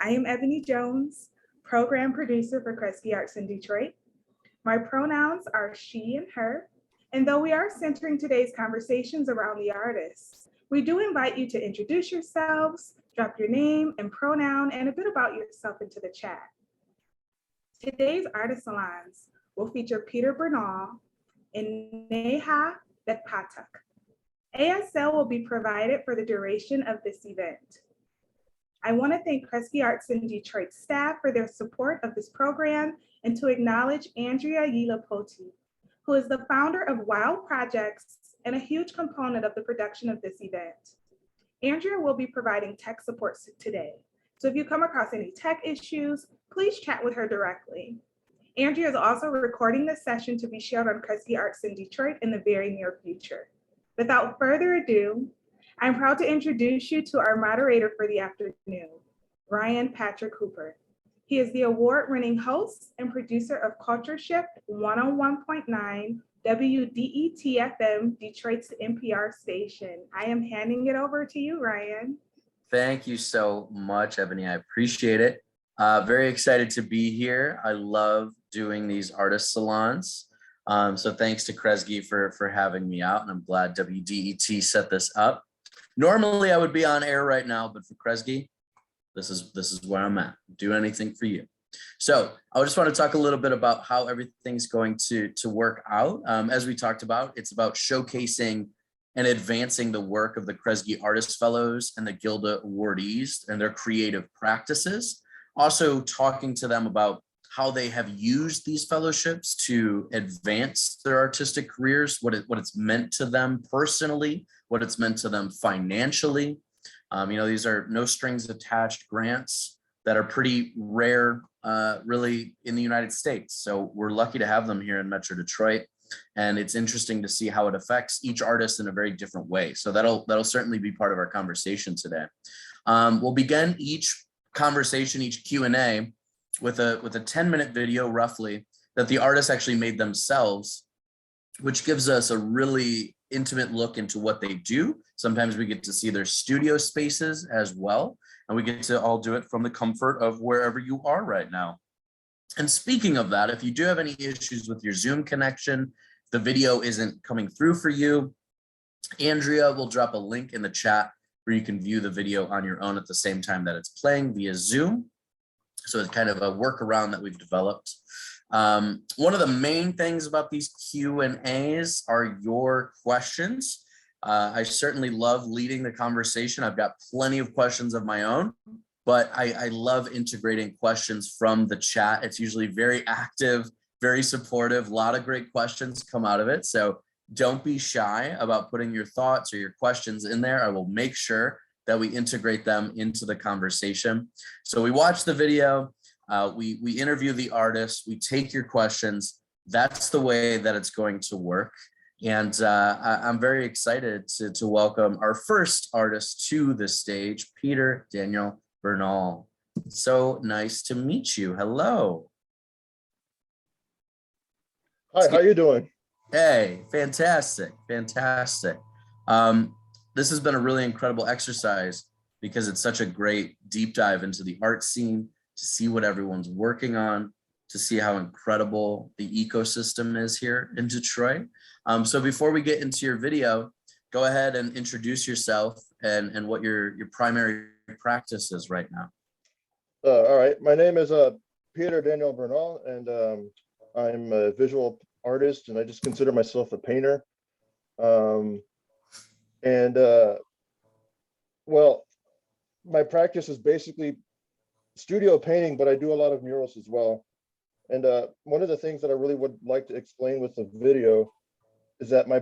I am Ebony Jones, program producer for Kresge Arts in Detroit. My pronouns are she and her, and though we are centering today's conversations around the artists, we do invite you to introduce yourselves, drop your name and pronoun, and a bit about yourself into the chat. Today's artist salons will feature Peter Bernal and Neha Vedpathak. ASL will be provided for the duration of this event. I want to thank Kresge Arts in Detroit staff for their support of this program and to acknowledge Andrea Yilapoti, who is the founder of Wild Projects and a huge component of the production of this event. Andrea will be providing tech support today. So if you come across any tech issues, please chat with her directly. Andrea is also recording this session to be shared on Kresge Arts in Detroit in the very near future. Without further ado, I'm proud to introduce you to our moderator for the afternoon, Ryan Patrick Hooper. He is the award-winning host and producer of Culture Shift 101.9 WDET-FM, Detroit's NPR station. I am handing it over to you, Ryan. Thank you so much, Ebony. I appreciate it. Very excited to be here. I love doing these artist salons. So thanks to Kresge for having me out, and I'm glad WDET set this up. Normally I would be on air right now, but for Kresge, this is where I'm at. Do anything for you. So I just want to talk a little bit about how everything's going to work out. As we talked about, it's about showcasing and advancing the work of the Kresge Artist Fellows and the Gilda awardees and their creative practices. Also talking to them about how they have used these fellowships to advance their artistic careers, what it's meant to them personally, what it's meant to them financially. These are no strings attached grants that are pretty rare, really, in the United States. So we're lucky to have them here in Metro Detroit. And it's interesting to see how it affects each artist in a very different way. So that'll certainly be part of our conversation today. We'll begin each conversation, each Q&A, with a 10-minute video roughly that the artists actually made themselves, which gives us a really intimate look into what they do. Sometimes we get to see their studio spaces as well, and we get to all do it from the comfort of wherever you are right now. And speaking of that, if you do have any issues with your Zoom connection, the video isn't coming through for you, Andrea will drop a link in the chat where you can view the video on your own at the same time that it's playing via Zoom. So it's kind of a workaround that we've developed. One of the main things about these Q&As are your questions. I certainly love leading the conversation. I've got plenty of questions of my own, but I love integrating questions from the chat. It's usually very active, very supportive. A lot of great questions come out of it. So don't be shy about putting your thoughts or your questions in there. I will make sure that we integrate them into the conversation. So we watch the video, we interview the artists, we take your questions. That's the way that it's going to work. And I'm very excited to welcome our first artist to the stage, Peter Daniel Bernal. So nice to meet you. Hello. Hi, how you doing? Hey, fantastic, fantastic. This has been a really incredible exercise because it's such a great deep dive into the art scene, to see what everyone's working on, to see how incredible the ecosystem is here in Detroit. So before we get into your video, go ahead and introduce yourself and what your primary practice is right now. All right, my name is Peter Daniel Bernal, and I'm a visual artist, and I just consider myself a painter. Well, my practice is basically studio painting, but I do a lot of murals as well. And one of the things that I really would like to explain with the video is that my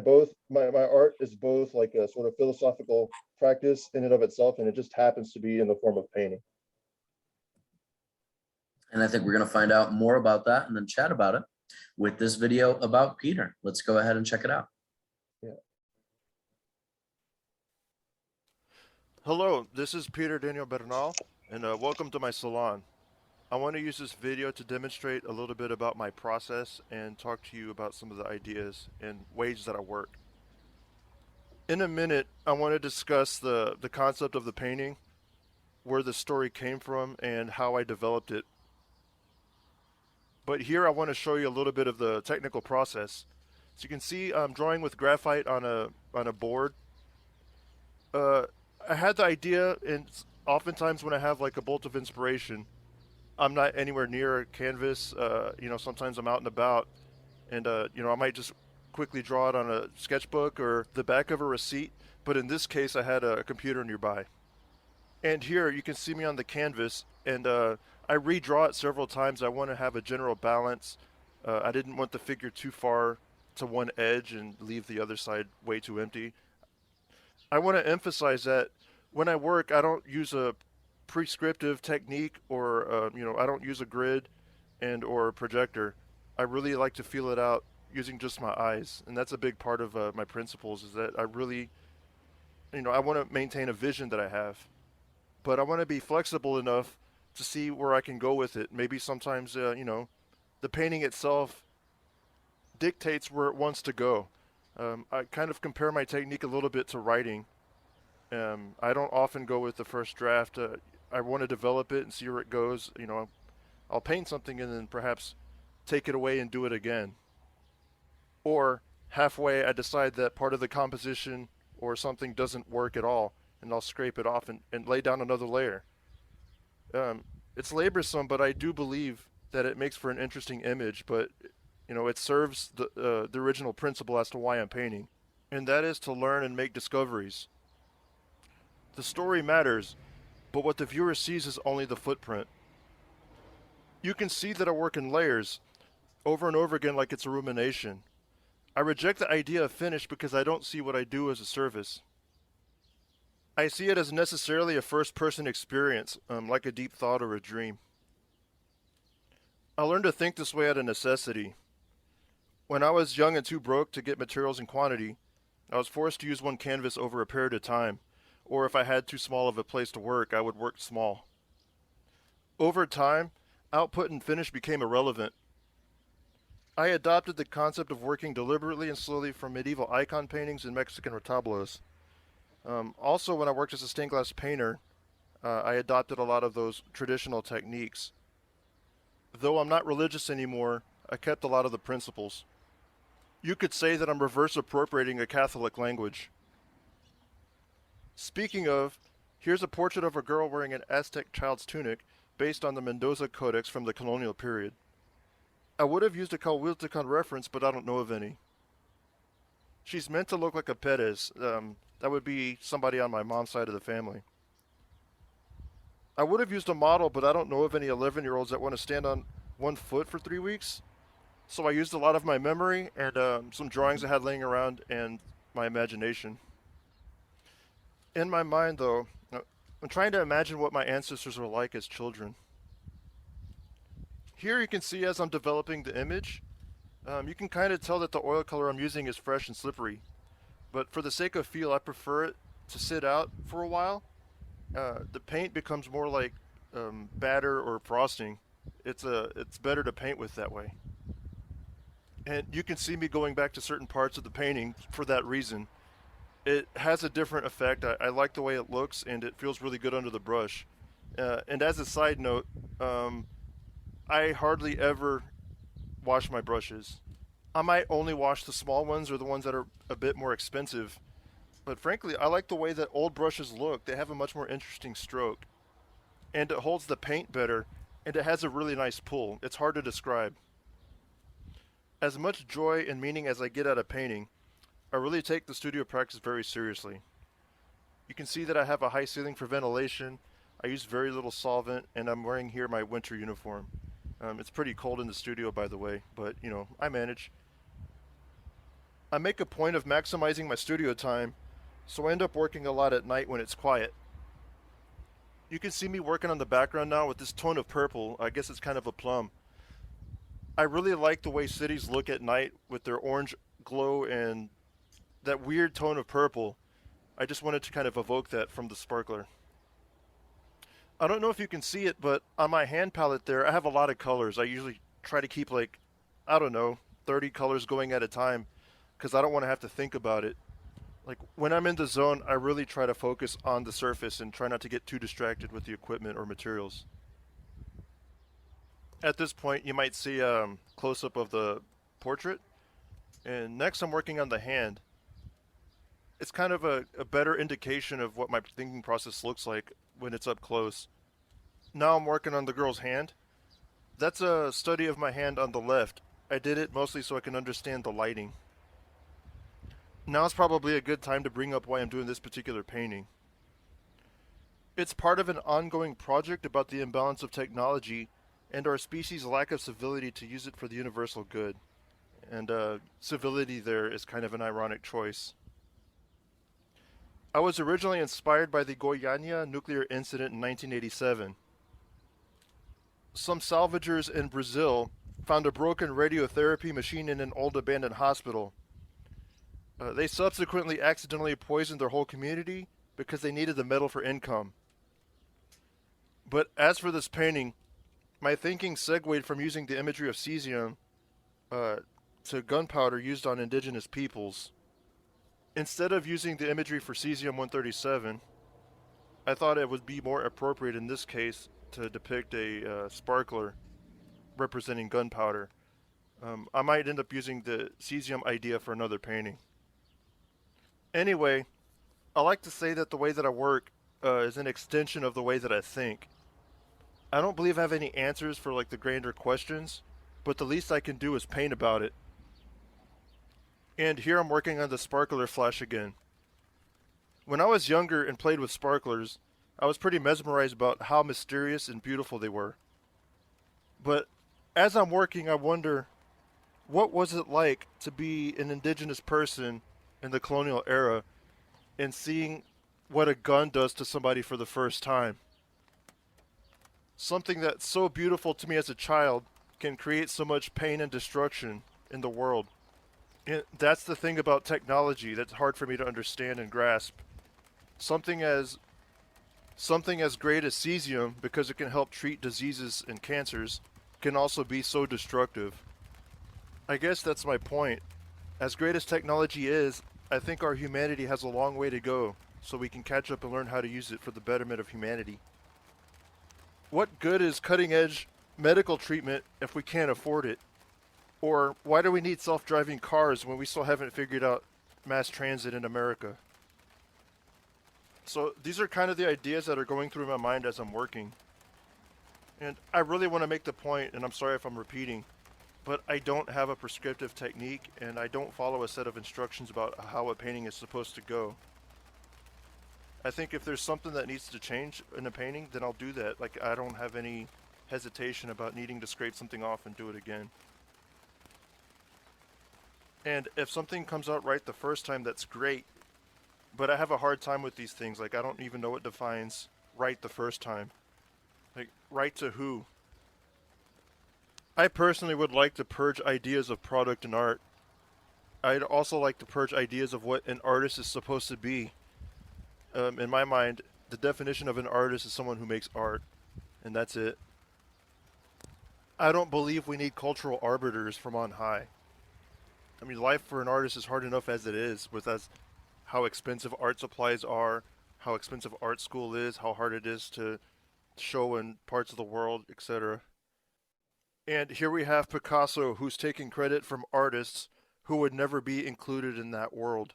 art is both like a sort of philosophical practice in and of itself, and it just happens to be in the form of painting. And I think we're going to find out more about that and then chat about it with this video about Peter. Let's go ahead and check it out. Yeah. Hello, this is Peter Daniel Bernal, and welcome to my salon. I want to use this video to demonstrate a little bit about my process and talk to you about some of the ideas and ways that I work. In a minute, I want to discuss the concept of the painting, where the story came from and how I developed it. But here I want to show you a little bit of the technical process. So you can see I'm drawing with graphite on a board. I had the idea, and oftentimes when I have like a bolt of inspiration, I'm not anywhere near a canvas. Sometimes I'm out and about, and I might just quickly draw it on a sketchbook or the back of a receipt. But in this case, I had a computer nearby. And here you can see me on the canvas, and I redraw it several times. I want to have a general balance. I didn't want the figure too far to one edge and leave the other side way too empty. I want to emphasize that when I work, I don't use a prescriptive technique, or I don't use a grid and or a projector. I really like to feel it out using just my eyes, and that's a big part of my principles. Is that I really, I want to maintain a vision that I have, but I want to be flexible enough to see where I can go with it. Maybe sometimes, the painting itself dictates where it wants to go. I kind of compare my technique a little bit to writing. I don't often go with the first draft. I want to develop it and see where it goes. I'll paint something and then perhaps take it away and do it again. Or halfway, I decide that part of the composition or something doesn't work at all, and I'll scrape it off and lay down another layer. It's laborsome, but I do believe that it makes for an interesting image, but it serves the original principle as to why I'm painting, and that is to learn and make discoveries. The story matters, but what the viewer sees is only the footprint. You can see that I work in layers, over and over again, like it's a rumination. I reject the idea of finish because I don't see what I do as a service. I see it as necessarily a first-person experience, like a deep thought or a dream. I learned to think this way out of necessity. When I was young and too broke to get materials in quantity, I was forced to use one canvas over a period of time, or if I had too small of a place to work, I would work small. Over time, output and finish became irrelevant. I adopted the concept of working deliberately and slowly from medieval icon paintings and Mexican retablos. Also, when I worked as a stained glass painter, I adopted a lot of those traditional techniques. Though I'm not religious anymore, I kept a lot of the principles. You could say that I'm reverse appropriating a Catholic language. Speaking of, here's a portrait of a girl wearing an Aztec child's tunic based on the Mendoza Codex from the colonial period. I would have used a Calhuiltecán reference, but I don't know of any. She's meant to look like a Perez. That would be somebody on my mom's side of the family. I would have used a model, but I don't know of any 11-year-olds that want to stand on one foot for 3 weeks. So I used a lot of my memory and some drawings I had laying around and my imagination. In my mind, though, I'm trying to imagine what my ancestors were like as children. Here you can see as I'm developing the image, you can kind of tell that the oil color I'm using is fresh and slippery. But for the sake of feel, I prefer it to sit out for a while. The paint becomes more like batter or frosting. It's better to paint with that way. And you can see me going back to certain parts of the painting for that reason. It has a different effect. I like the way it looks, and it feels really good under the brush. And as a side note, I hardly ever wash my brushes. I might only wash the small ones or the ones that are a bit more expensive. But frankly, I like the way that old brushes look. They have a much more interesting stroke. And it holds the paint better, and it has a really nice pull. It's hard to describe. As much joy and meaning as I get out of painting, I really take the studio practice very seriously. You can see that I have a high ceiling for ventilation. I use very little solvent, and I'm wearing here my winter uniform. It's pretty cold in the studio, by the way, but I manage. I make a point of maximizing my studio time, so I end up working a lot at night when it's quiet. You can see me working on the background now with this tone of purple. I guess it's kind of a plum. I really like the way cities look at night with their orange glow and that weird tone of purple. I just wanted to kind of evoke that from the sparkler. I don't know if you can see it, but on my hand palette there, I have a lot of colors. I usually try to keep 30 colors going at a time because I don't want to have to think about it. Like when I'm in the zone, I really try to focus on the surface and try not to get too distracted with the equipment or materials. At this point, you might see a close-up of the portrait, and next I'm working on the hand. It's kind of a better indication of what my thinking process looks like when it's up close. Now I'm working on the girl's hand. That's a study of my hand on the left. I did it mostly so I can understand the lighting. Now is probably a good time to bring up why I'm doing this particular painting. It's part of an ongoing project about the imbalance of technology and our species' lack of civility to use it for the universal good. And civility there is kind of an ironic choice. I was originally inspired by the Goiânia nuclear incident in 1987. Some salvagers in Brazil found a broken radiotherapy machine in an old abandoned hospital. They subsequently accidentally poisoned their whole community because they needed the metal for income. But as for this painting, my thinking segued from using the imagery of cesium to gunpowder used on indigenous peoples. Instead of using the imagery for cesium-137, I thought it would be more appropriate in this case to depict a sparkler representing gunpowder. I might end up using the cesium idea for another painting. Anyway, I like to say that the way that I work is an extension of the way that I think. I don't believe I have any answers for like the grander questions, but the least I can do is paint about it. And here I'm working on the sparkler flash again. When I was younger and played with sparklers, I was pretty mesmerized about how mysterious and beautiful they were. But as I'm working, I wonder, what was it like to be an indigenous person in the colonial era and seeing what a gun does to somebody for the first time? Something that's so beautiful to me as a child can create so much pain and destruction in the world. And that's the thing about technology that's hard for me to understand and grasp. Something as great as cesium, because it can help treat diseases and cancers, can also be so destructive. I guess that's my point. As great as technology is, I think our humanity has a long way to go, so we can catch up and learn how to use it for the betterment of humanity. What good is cutting-edge medical treatment if we can't afford it? Or why do we need self-driving cars when we still haven't figured out mass transit in America? So these are kind of the ideas that are going through my mind as I'm working. And I really want to make the point, and I'm sorry if I'm repeating, but I don't have a prescriptive technique and I don't follow a set of instructions about how a painting is supposed to go. I think if there's something that needs to change in a painting, then I'll do that. Like, I don't have any hesitation about needing to scrape something off and do it again. And if something comes out right the first time, that's great. But I have a hard time with these things. Like, I don't even know what defines right the first time. Like, right to who? I personally would like to purge ideas of product and art. I'd also like to purge ideas of what an artist is supposed to be. In my mind, the definition of an artist is someone who makes art, and that's it. I don't believe we need cultural arbiters from on high. I mean, life for an artist is hard enough as it is, with how expensive art supplies are, how expensive art school is, how hard it is to show in parts of the world, etc. And here we have Picasso, who's taking credit from artists who would never be included in that world.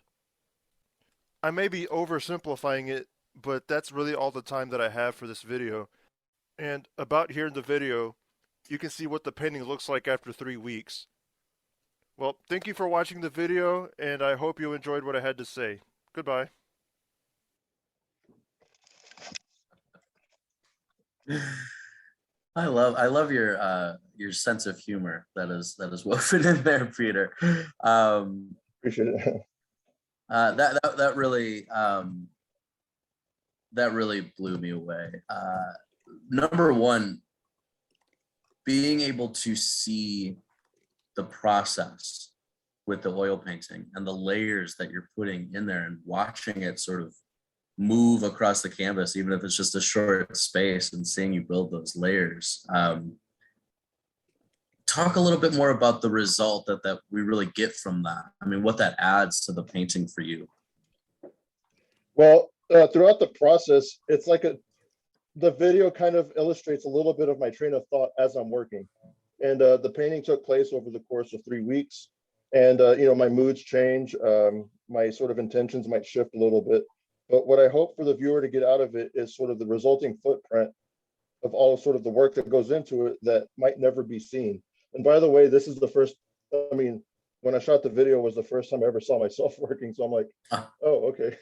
I may be oversimplifying it, but that's really all the time that I have for this video. And about here in the video, you can see what the painting looks like after 3 weeks. Well, thank you for watching the video, and I hope you enjoyed what I had to say. Goodbye. I love your sense of humor that is woven in there, Peter. Appreciate it. That really blew me away. Number one, being able to see the process with the oil painting and the layers that you're putting in there and watching it sort of move across the canvas, even if it's just a short space, and seeing you build those layers. Talk a little bit more about the result that we really get from that. I mean, what that adds to the painting for you. Well, throughout the process, it's like the video kind of illustrates a little bit of my train of thought as I'm working. And the painting took place over the course of 3 weeks. And, my moods change. My sort of intentions might shift a little bit. But what I hope for the viewer to get out of it is sort of the resulting footprint of all sort of the work that goes into it that might never be seen. And by the way, this is the first, I mean, when I shot the video was the first time I ever saw myself working. So I'm like, oh, okay.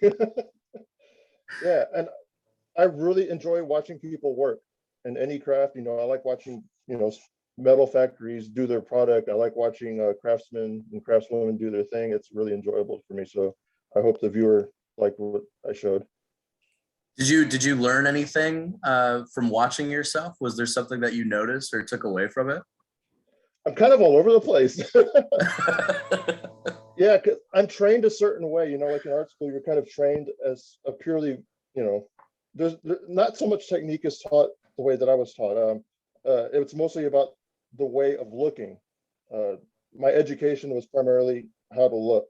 Yeah. And I really enjoy watching people work in any craft. I like watching, metal factories do their product. I like watching craftsmen and craftswomen do their thing. It's really enjoyable for me. So I hope the viewer liked what I showed. Did you learn anything from watching yourself? Was there something that you noticed or took away from it? I'm kind of all over the place. Yeah, because I'm trained a certain way. Like in art school, you're kind of trained as a purely, there's not so much technique is taught the way that I was taught. It's mostly about the way of looking. My education was primarily how to look.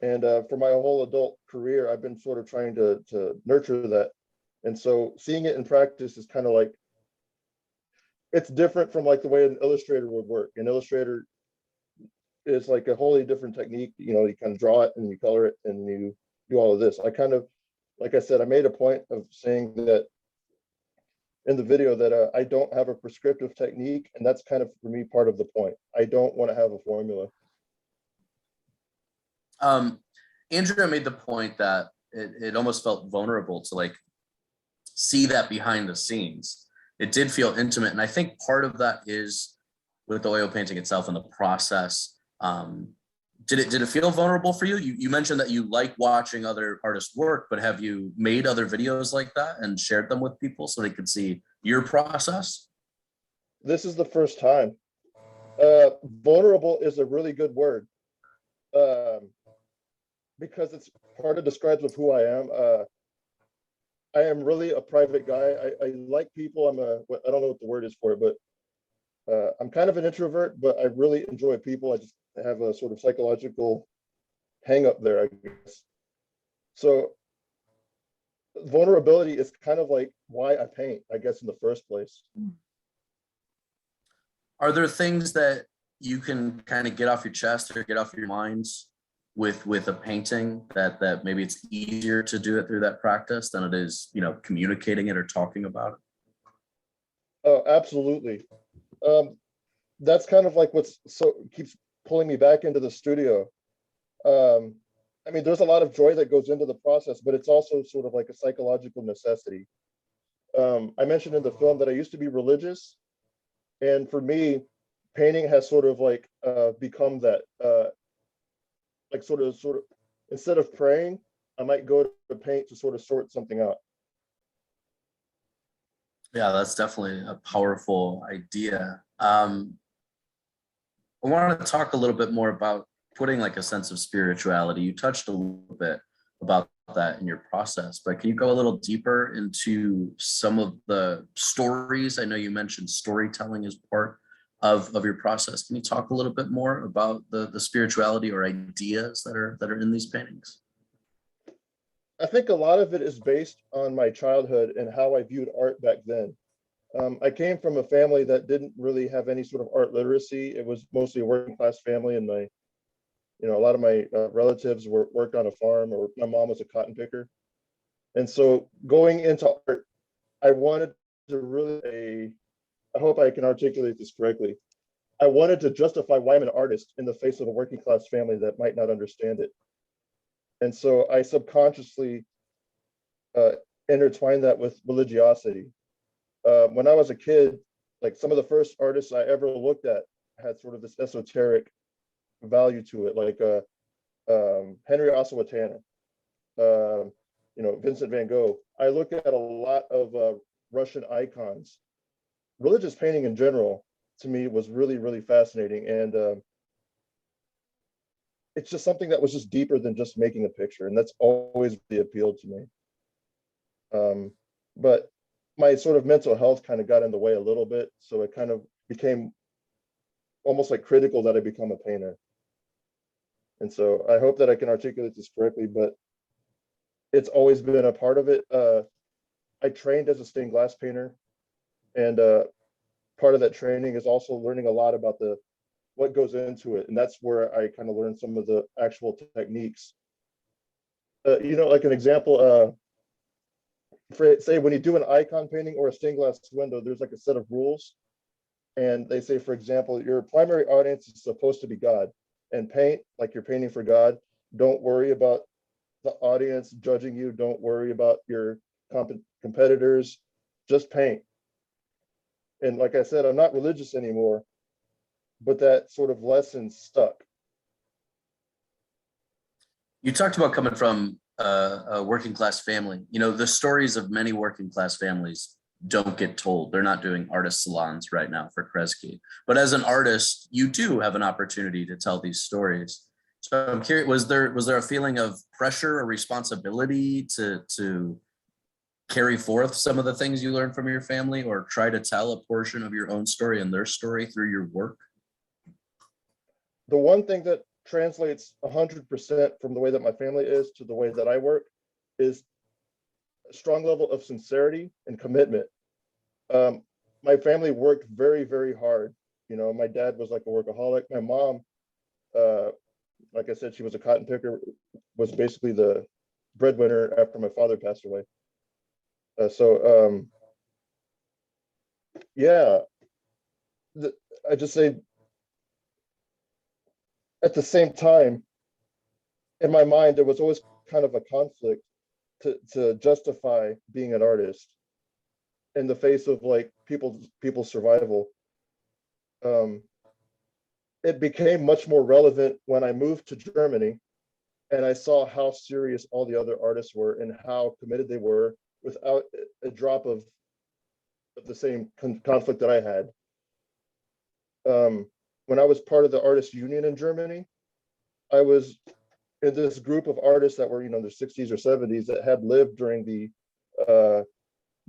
And for my whole adult career, I've been sort of trying to nurture that. And so seeing it in practice is kind of like, it's different from like the way an illustrator would work. An illustrator is like a wholly different technique. You kind of draw it and you color it and you do all of this. I kind of, like I said, I made a point of saying that in the video that I don't have a prescriptive technique, and that's kind of for me part of the point. I don't want to have a formula. Andrea made the point that it almost felt vulnerable to like see that behind the scenes. It did feel intimate, and I think part of that is with the oil painting itself and the process. Did it feel vulnerable for you? You mentioned that you like watching other artists work, but have you made other videos like that and shared them with people so they could see your process? This is the first time. Vulnerable is a really good word, because it's part of describes of who I am. I am really a private guy. I like people. I don't know what the word is for it, but I'm kind of an introvert, but I really enjoy people. I just have a sort of psychological hang up there, I guess. So vulnerability is kind of like why I paint, I guess, in the first place. Are there things that you can kind of get off your chest or get off your minds with a painting that maybe it's easier to do it through that practice than it is, communicating it or talking about it? Oh, absolutely. That's kind of like what's so keeps pulling me back into the studio. There's a lot of joy that goes into the process, but it's also sort of like a psychological necessity. I mentioned in the film that I used to be religious, and for me, painting has sort of like become that. Like sort of instead of praying, I might go to paint to sort of sort something out. Yeah, that's definitely a powerful idea. I wanted to talk a little bit more about putting like a sense of spirituality. You touched a little bit about that in your process, but can you go a little deeper into some of the stories? I know you mentioned storytelling as part of your process. Can you talk a little bit more about the spirituality or ideas that are in these paintings? I think a lot of it is based on my childhood and how I viewed art back then. I came from a family that didn't really have any sort of art literacy. It was mostly a working class family, and a lot of my relatives worked on a farm, or my mom was a cotton picker. And so going into art, I wanted to really, I hope I can articulate this correctly. I wanted to justify why I'm an artist in the face of a working class family that might not understand it. And so I subconsciously intertwined that with religiosity. When I was a kid, like some of the first artists I ever looked at had sort of this esoteric value to it, like Henry Ossawa Tanner, Vincent van Gogh. I looked at a lot of Russian icons. Religious painting in general, to me, was really, really fascinating. And it's just something that was just deeper than just making a picture. And that's always really appealed to me. But my sort of mental health kind of got in the way a little bit. So it kind of became almost like critical that I become a painter. And so I hope that I can articulate this correctly, but it's always been a part of it. I trained as a stained glass painter, and part of that training is also learning a lot about what goes into it, and that's where I kind of learned some of the actual techniques. Like an example, for say when you do an icon painting or a stained glass window, there's like a set of rules, and they say, for example, your primary audience is supposed to be God, and paint like you're painting for God. Don't worry about the audience judging you. Don't worry about your competitors. Just paint. And like I said, I'm not religious anymore, but that sort of lesson stuck. You talked about coming from a working class family. You know, the stories of many working class families don't get told. They're not doing artist salons right now for Kresge. But as an artist, you do have an opportunity to tell these stories. So I'm curious, was there a feeling of pressure or responsibility to carry forth some of the things you learned from your family, or try to tell a portion of your own story and their story through your work? The one thing that translates 100% from the way that my family is to the way that I work is a strong level of sincerity and commitment. My family worked very, very hard. You know, my dad was like a workaholic. My mom, like I said, she was a cotton picker, was basically the breadwinner after my father passed away. Yeah, I just say at the same time, in my mind, there was always kind of a conflict to justify being an artist in the face of like people's survival. It became much more relevant when I moved to Germany and I saw how serious all the other artists were and how committed they were without a drop of the same conflict that I had. When I was part of the artist union in Germany, I was in this group of artists that were, in their 60s or 70s that had lived during the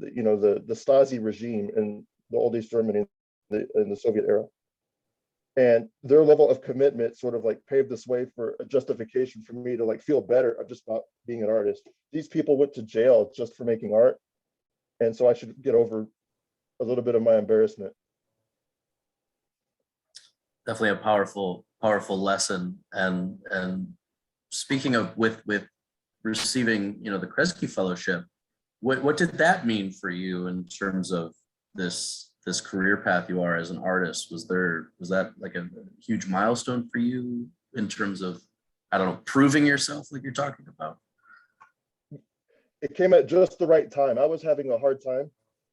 Stasi regime in the old East Germany in the Soviet era. And their level of commitment sort of like paved this way for a justification for me to like feel better just about being an artist. These people went to jail just for making art. And so I should get over a little bit of my embarrassment. Definitely a powerful lesson. And speaking of with receiving, the Kresge Fellowship, what did that mean for you in terms of this career path you are as an artist? Was that like a huge milestone for you in terms of, I don't know, proving yourself like you're talking about? It came at just the right time. I was having a hard time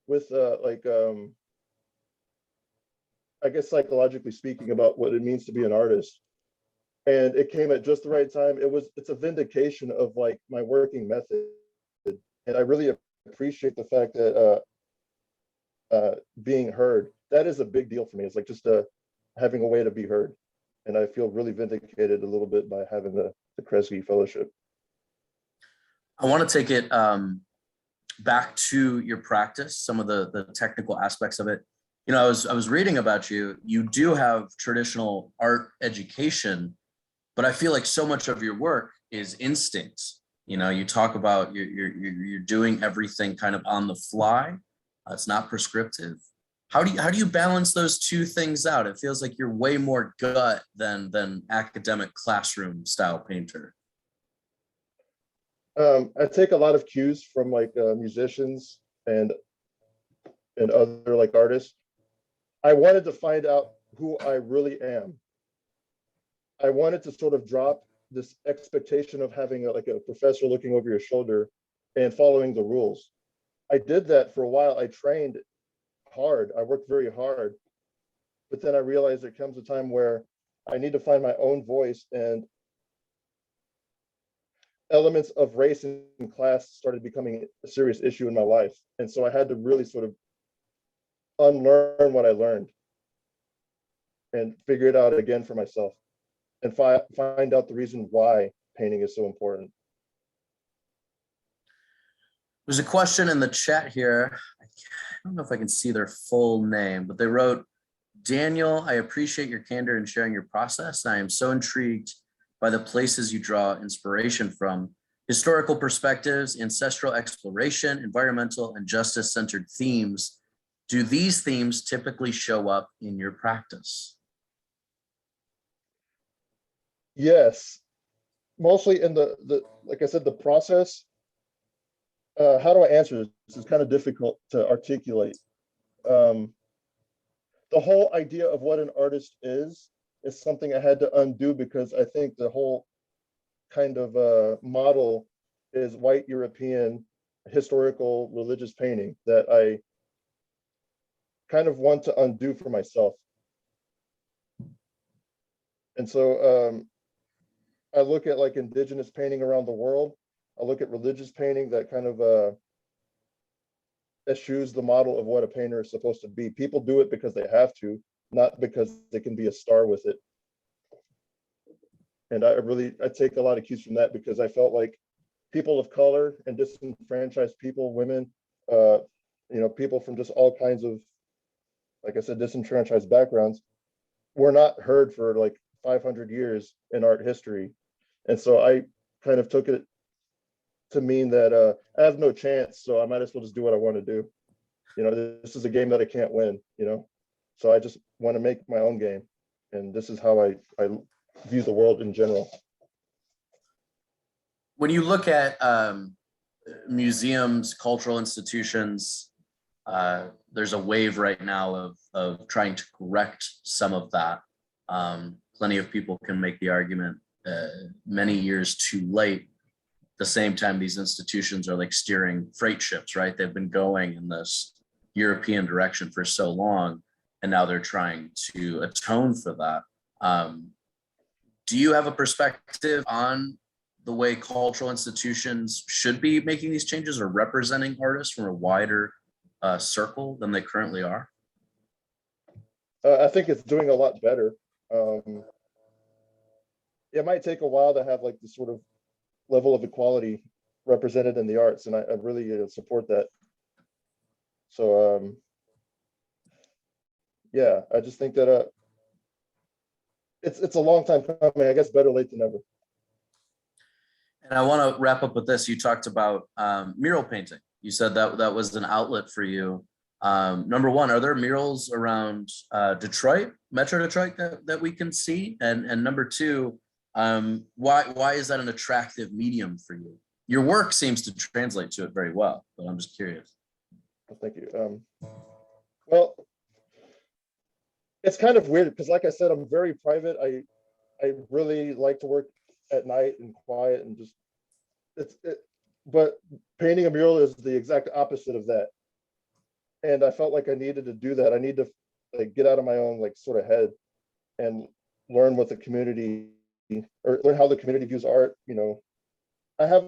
with I guess psychologically speaking about what it means to be an artist. And it came at just the right time. It's a vindication of like my working method. And I really appreciate the fact that being heard, that is a big deal for me. It's like just having a way to be heard. And I feel really vindicated a little bit by having the Kresge Fellowship. I want to take it back to your practice, some of the technical aspects of it. I was reading about you. You do have traditional art education, but I feel like so much of your work is instinct. You talk about you're doing everything kind of on the fly. It's not prescriptive. How do you balance those two things out? It feels like you're way more gut than academic classroom style painter. I take a lot of cues from like musicians and other like artists. I wanted to find out who I really am. I wanted to sort of drop this expectation of having like a professor looking over your shoulder and following the rules. I did that for a while. I trained hard. I worked very hard. But then I realized there comes a time where I need to find my own voice, and elements of race and class started becoming a serious issue in my life. And so I had to really sort of unlearn what I learned and figure it out again for myself and find out the reason why painting is so important. There's a question in the chat here. I don't know if I can see their full name, but they wrote, Daniel, I appreciate your candor in sharing your process. I am so intrigued by the places you draw inspiration from. Historical perspectives, ancestral exploration, environmental and justice-centered themes. Do these themes typically show up in your practice? Yes, mostly in like I said, the process. How do I answer this? This is kind of difficult to articulate. The whole idea of what an artist is something I had to undo, because I think the whole kind of model is white European historical religious painting that I kind of want to undo for myself. And so I look at like indigenous painting around the world. I look at religious painting that kind of eschews the model of what a painter is supposed to be. People do it because they have to, not because they can be a star with it. And I take a lot of cues from that, because I felt like people of color and disenfranchised people, women, people from just all kinds of, like I said, disenfranchised backgrounds, were not heard for like 500 years in art history. And so I kind of took it to mean that I have no chance, so I might as well just do what I want to do. This is a game that I can't win, so I just want to make my own game. And this is how I view the world in general. When you look at museums, cultural institutions, there's a wave right now of trying to correct some of that. Plenty of people can make the argument many years too late. At the same time, these institutions are like steering freight ships, right? They've been going in this European direction for so long, and now they're trying to atone for that. Do you have a perspective on the way cultural institutions should be making these changes or representing artists from a wider circle than they currently are? I think it's doing a lot better. It might take a while to have like this sort of level of equality represented in the arts, and I really support that. So yeah, I just think that it's a long time coming. I guess better late than never. And I want to wrap up with this. You talked about mural painting. You said that was an outlet for you. Number one, are there murals around Detroit, Metro Detroit, that we can see? And number two, why is that an attractive medium for you? Your work seems to translate to it very well, but I'm just curious. Well, thank you. Well, it's kind of weird because, like I said, I'm very private. I really like to work at night and quiet and just but painting a mural is the exact opposite of that. And I felt like I needed to do that. I need to like get out of my own like sort of head and learn what the community, or learn how the community views art. I have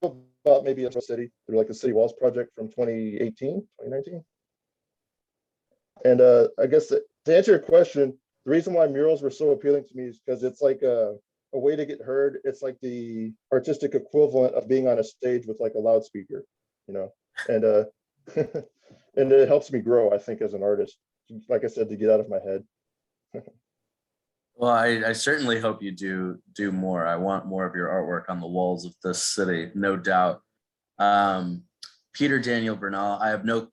about maybe a city through like the City Walls project from 2019. And I guess to answer your question, the reason why murals were so appealing to me is because it's like a way to get heard. It's like the artistic equivalent of being on a stage with like a loudspeaker, and and it helps me grow, I think, as an artist, like I said, to get out of my head. Well, I certainly hope you do more. I want more of your artwork on the walls of this city, no doubt. Peter Daniel Bernal, I have no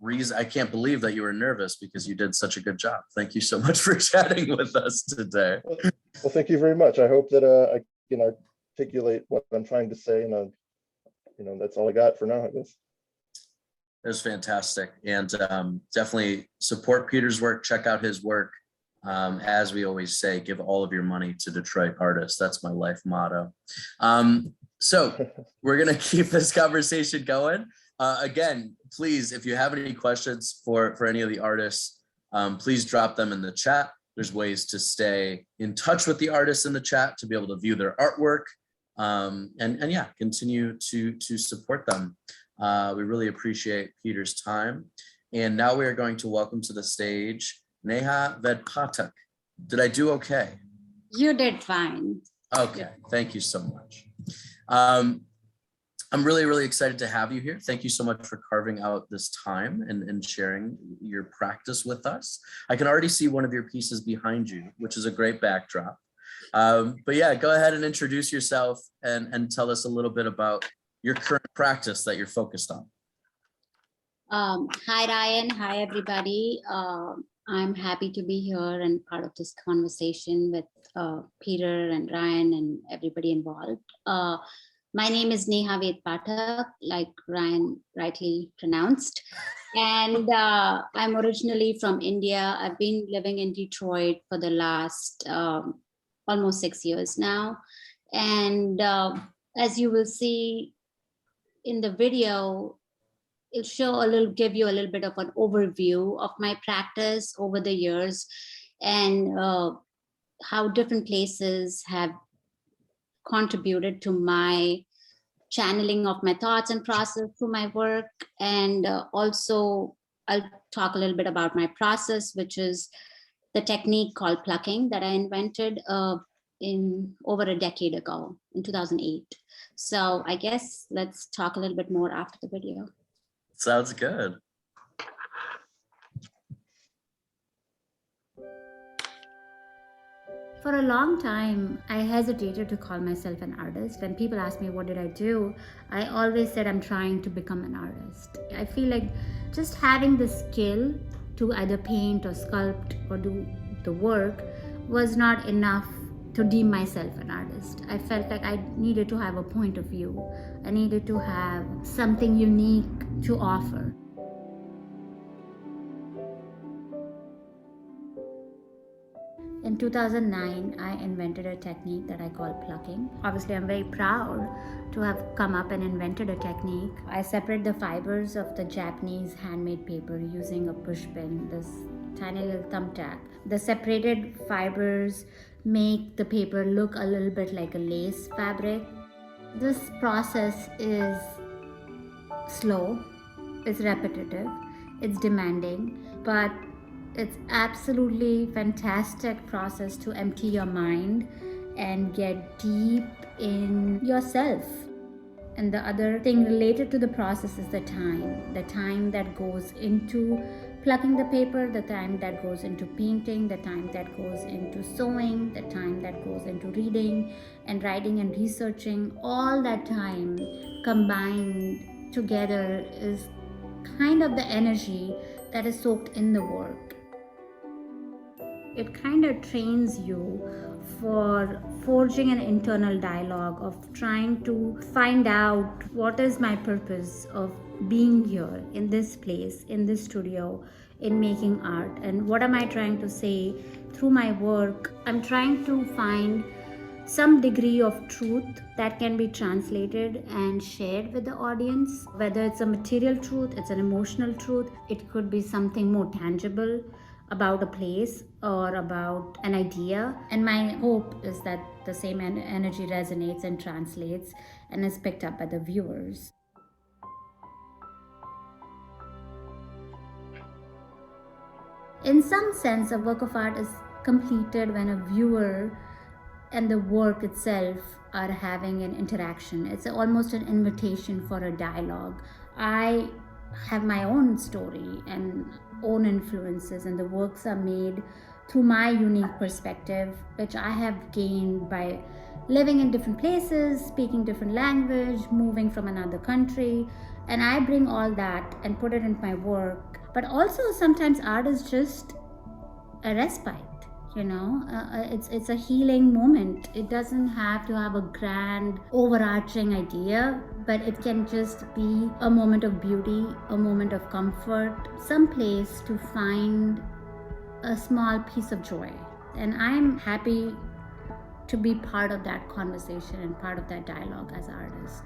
reason. I can't believe that you were nervous, because you did such a good job. Thank you so much for chatting with us today. Well, thank you very much. I hope that I can articulate what I'm trying to say, and that's all I got for now, I guess. It was fantastic, and definitely support Peter's work. Check out his work. As we always say, give all of your money to Detroit artists. That's my life motto. So we're gonna keep this conversation going. Again, please, if you have any questions for any of the artists, please drop them in the chat. There's ways to stay in touch with the artists in the chat to be able to view their artwork, and yeah, continue to support them. We really appreciate Peter's time. And now we are going to welcome to the stage Neha Vedpathak. Did I do okay? You did fine. Okay, thank you so much. I'm really, really excited to have you here. Thank you so much for carving out this time and sharing your practice with us. I can already see one of your pieces behind you, which is a great backdrop. But yeah, go ahead and introduce yourself and tell us a little bit about your current practice that you're focused on. Hi, Ryan. Hi, everybody. I'm happy to be here and part of this conversation with Peter and Ryan and everybody involved. My name is Neha Vedpathak, like Ryan rightly pronounced. And I'm originally from India. I've been living in Detroit for the last almost 6 years now. And as you will see in the video, it'll give you a little bit of an overview of my practice over the years and how different places have contributed to my channeling of my thoughts and process through my work. And also I'll talk a little bit about my process, which is the technique called plucking that I invented in over a decade ago in 2008. So I guess let's talk a little bit more after the video. Sounds good. For a long time, I hesitated to call myself an artist. When people ask me what did I do, I always said I'm trying to become an artist. I feel like just having the skill to either paint or sculpt or do the work was not enough to deem myself an artist. I felt like I needed to have a point of view. I needed to have something unique to offer. In 2009, I invented a technique that I call plucking. Obviously, I'm very proud to have come up and invented a technique. I separate the fibers of the Japanese handmade paper using a push pin, this tiny little thumbtack. The separated fibers make the paper look a little bit like a lace fabric. This process is slow, it's repetitive, it's demanding, but it's absolutely fantastic process to empty your mind and get deep in yourself. And the other thing related to the process is the time that goes into plucking the paper, the time that goes into painting, the time that goes into sewing, the time that goes into reading and writing and researching. All that time combined together is kind of the energy that is soaked in the work. It kind of trains you for forging an internal dialogue of trying to find out what is my purpose of being here in this place, in this studio, in making art, and what am I trying to say through my work. I'm trying to find some degree of truth that can be translated and shared with the audience, whether it's a material truth, it's an emotional truth, it could be something more tangible about a place or about an idea. And my hope is that the same energy resonates and translates and is picked up by the viewers. In some sense, a work of art is completed when a viewer and the work itself are having an interaction. It's almost an invitation for a dialogue. I have my own story and own influences, and the works are made through my unique perspective, which I have gained by living in different places, speaking different language, moving from another country, and I bring all that and put it in my work. But also sometimes art is just a respite. It's a healing moment. It doesn't have to have a grand overarching idea, but it can just be a moment of beauty, a moment of comfort, some place to find a small piece of joy. And I'm happy to be part of that conversation and part of that dialogue as an artist.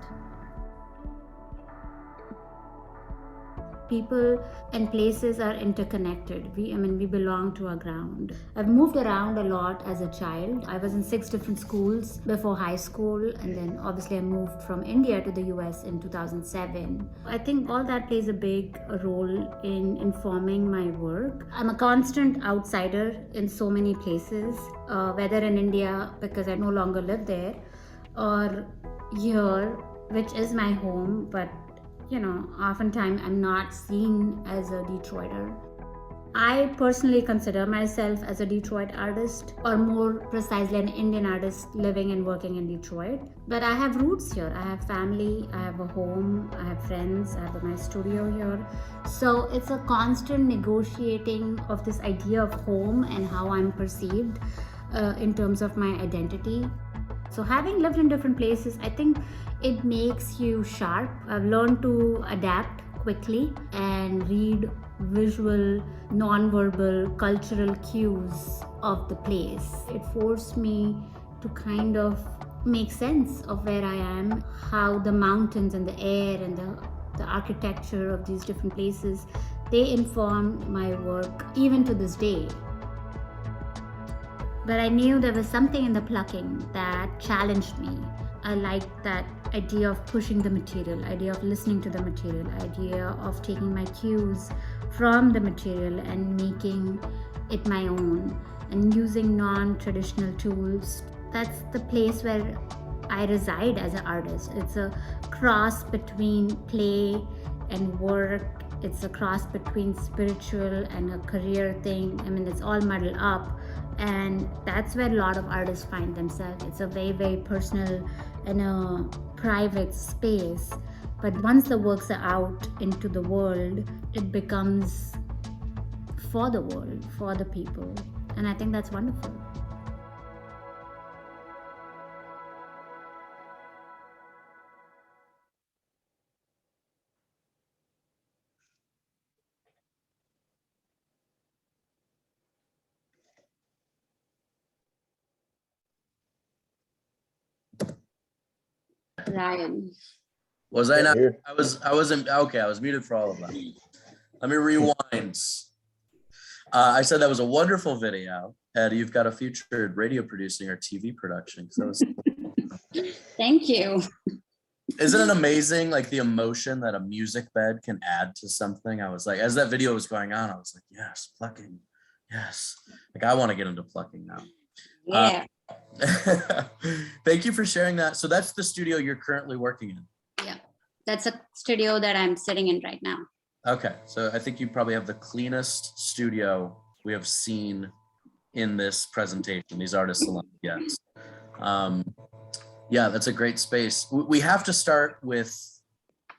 People and places are interconnected. We belong to our ground. I've moved around a lot as a child. I was in 6 different schools before high school, and then obviously I moved from India to the US in 2007. I think all that plays a big role in informing my work. I'm a constant outsider in so many places, whether in India because I no longer live there, or here, which is my home, but oftentimes I'm not seen as a Detroiter. I personally consider myself as a Detroit artist, or more precisely an Indian artist living and working in Detroit. But I have roots here. I have family, I have a home, I have friends, I have my studio here. So it's a constant negotiating of this idea of home and how I'm perceived in terms of my identity. So having lived in different places, I think it makes you sharp. I've learned to adapt quickly and read visual, non-verbal, cultural cues of the place. It forced me to kind of make sense of where I am, how the mountains and the air and the architecture of these different places, they inform my work even to this day. But I knew there was something in the plucking that challenged me. I liked that idea of pushing the material, idea of listening to the material, idea of taking my cues from the material and making it my own and using non-traditional tools. That's the place where I reside as an artist. It's a cross between play and work. It's a cross between spiritual and a career thing. I mean, it's all muddled up. And that's where a lot of artists find themselves. It's a very, very personal and a private space. But once the works are out into the world, it becomes for the world, for the people. And I think that's wonderful. Ryan. Was I not? Here. I wasn't, okay, I was muted for all of that. Let me rewind. I said that was a wonderful video, and you've got a future radio producing or TV production. So Thank you. isn't it amazing, like the emotion that a music bed can add to something? I was like, as that video was going on, I was like, yes, plucking, yes. Like I want to get into plucking now. Yeah. Thank you for sharing that. So that's the studio you're currently working in. Yeah. That's a studio that I'm sitting in right now. Okay, so I think you probably have the cleanest studio we have seen in this presentation, these artist salons, yes. Yeah, that's a great space. We have to start with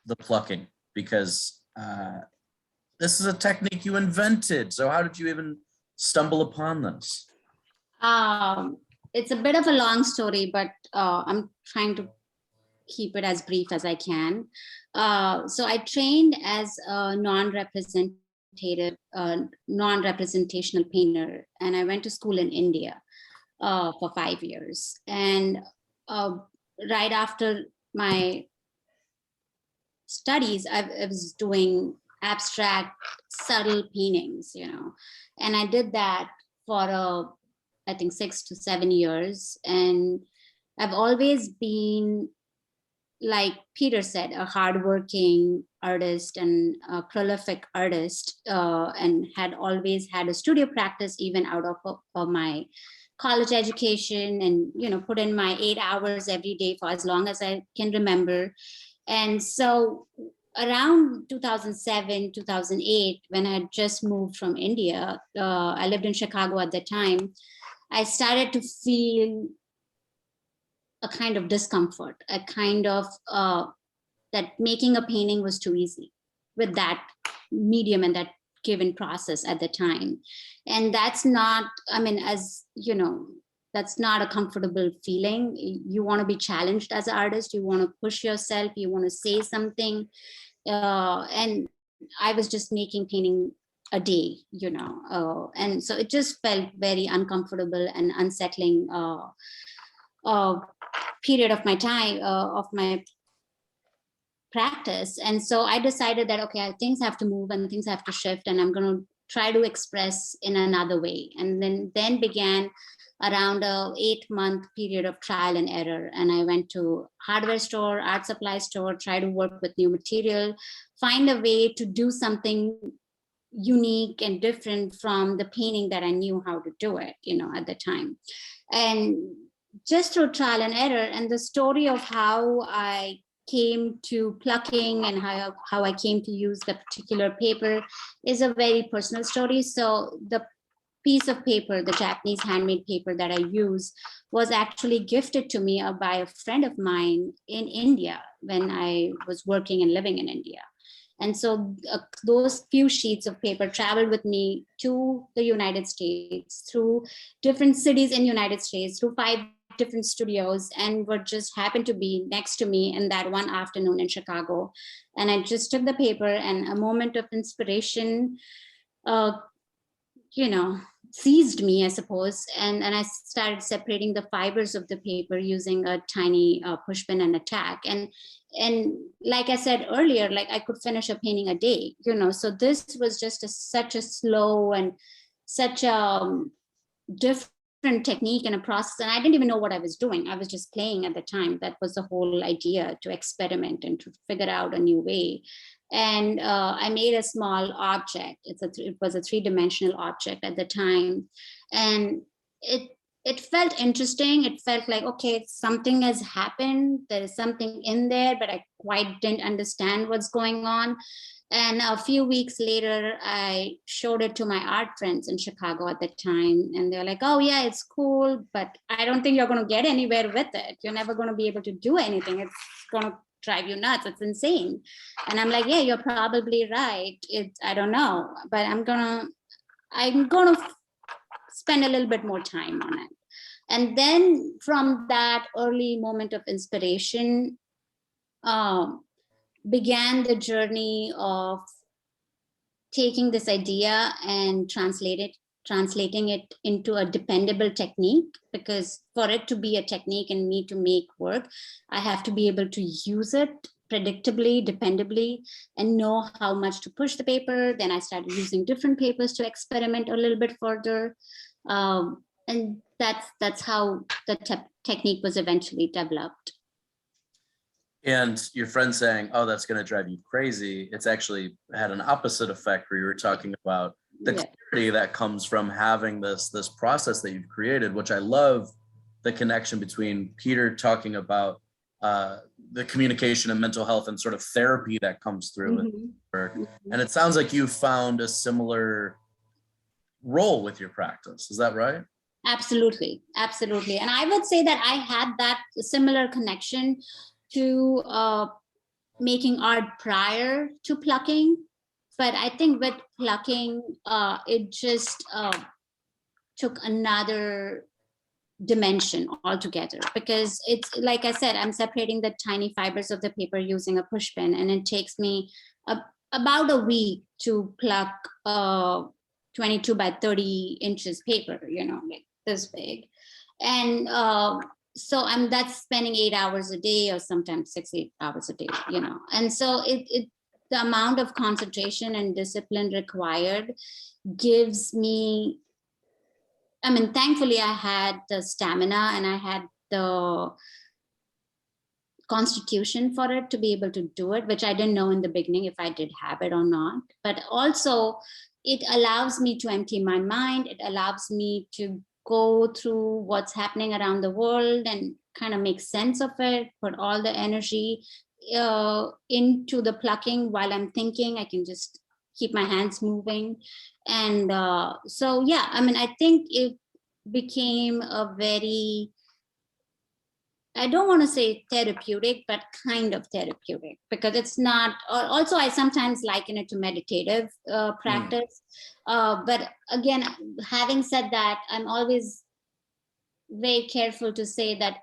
the plucking because this is a technique you invented. So how did you even stumble upon this? It's a bit of a long story, but I'm trying to keep it as brief as I can. So I trained as a non-representational painter, and I went to school in India for 5 years. And right after my studies, I was doing abstract, subtle paintings, and I did that for I think 6 to 7 years. And I've always been, like Peter said, a hardworking artist and a prolific artist, and had always had a studio practice even out of my college education, and put in my 8 hours every day for as long as I can remember. And so around 2007, 2008, when I had just moved from India, I lived in Chicago at the time, I started to feel a kind of discomfort, a kind of that making a painting was too easy with that medium and that given process at the time. And that's not, that's not a comfortable feeling. You want to be challenged as an artist. You want to push yourself. You want to say something. And I was just making painting a day, and so it just felt very uncomfortable and unsettling period of my time, of my practice. And so I decided that, okay, things have to move and things have to shift, and I'm going to try to express in another way. And then began around a 8-month period of trial and error. And I went to hardware store, art supply store, try to work with new material, find a way to do something unique and different from the painting that I knew how to do it, at the time. And just through trial and error, and the story of how I came to plucking and how I came to use the particular paper is a very personal story. So the piece of paper, the Japanese handmade paper that I use, was actually gifted to me by a friend of mine in India when I was working and living in India. And so those few sheets of paper traveled with me to the United States, through different cities in United States, through 5 different studios, and were just happened to be next to me in that one afternoon in Chicago. And I just took the paper, and a moment of inspiration, seized me, I suppose. And I started separating the fibers of the paper using a tiny push pin and a tack. And like I said earlier, like I could finish a painting a day, so this was just such a slow and such a different technique and a process. And I didn't even know what I was doing. I was just playing at the time. That was the whole idea, to experiment and to figure out a new way. And I made a small object. It was a 3-dimensional object at the time. And it felt interesting. It felt like, okay, something has happened. There is something in there, but I quite didn't understand what's going on. And a few weeks later, I showed it to my art friends in Chicago at the time. And they're like, oh yeah, it's cool, but I don't think you're going to get anywhere with it. You're never going to be able to do anything. It's going to drive you nuts. It's insane. And I'm like, yeah, you're probably right. I don't know, but I'm gonna spend a little bit more time on it. And then from that early moment of inspiration, began the journey of taking this idea and translating it into a dependable technique, because for it to be a technique and me to make work, I have to be able to use it predictably, dependably, and know how much to push the paper. Then I started using different papers to experiment a little bit further. And that's how the technique was eventually developed. And your friend saying, oh, that's going to drive you crazy. It's actually had an opposite effect, where you were talking about the clarity that comes from having this process that you've created, which I love the connection between Peter talking about the communication and mental health and sort of therapy that comes through with work. And it sounds like you found a similar role with your practice. Is that right? Absolutely. Absolutely. And I would say that I had that similar connection to making art prior to plucking. But I think with plucking, it just took another dimension altogether, because it's like I said, I'm separating the tiny fibers of the paper using a push pin, and it takes me about a week to pluck 22 by 30 inches paper, like this big. And so that's spending 8 hours a day, or sometimes 6-8 hours a day, and so the amount of concentration and discipline required gives me, thankfully I had the stamina and I had the constitution for it to be able to do it, which I didn't know in the beginning if I did have it or not. But also it allows me to empty my mind. It allows me to go through what's happening around the world and kind of make sense of it, put all the energy into the plucking while I'm thinking. I can just keep my hands moving. And so, yeah, I think it became a very, I don't want to say therapeutic, but kind of therapeutic, because it's not, also I sometimes liken it to meditative practice. But again, having said that, I'm always very careful to say that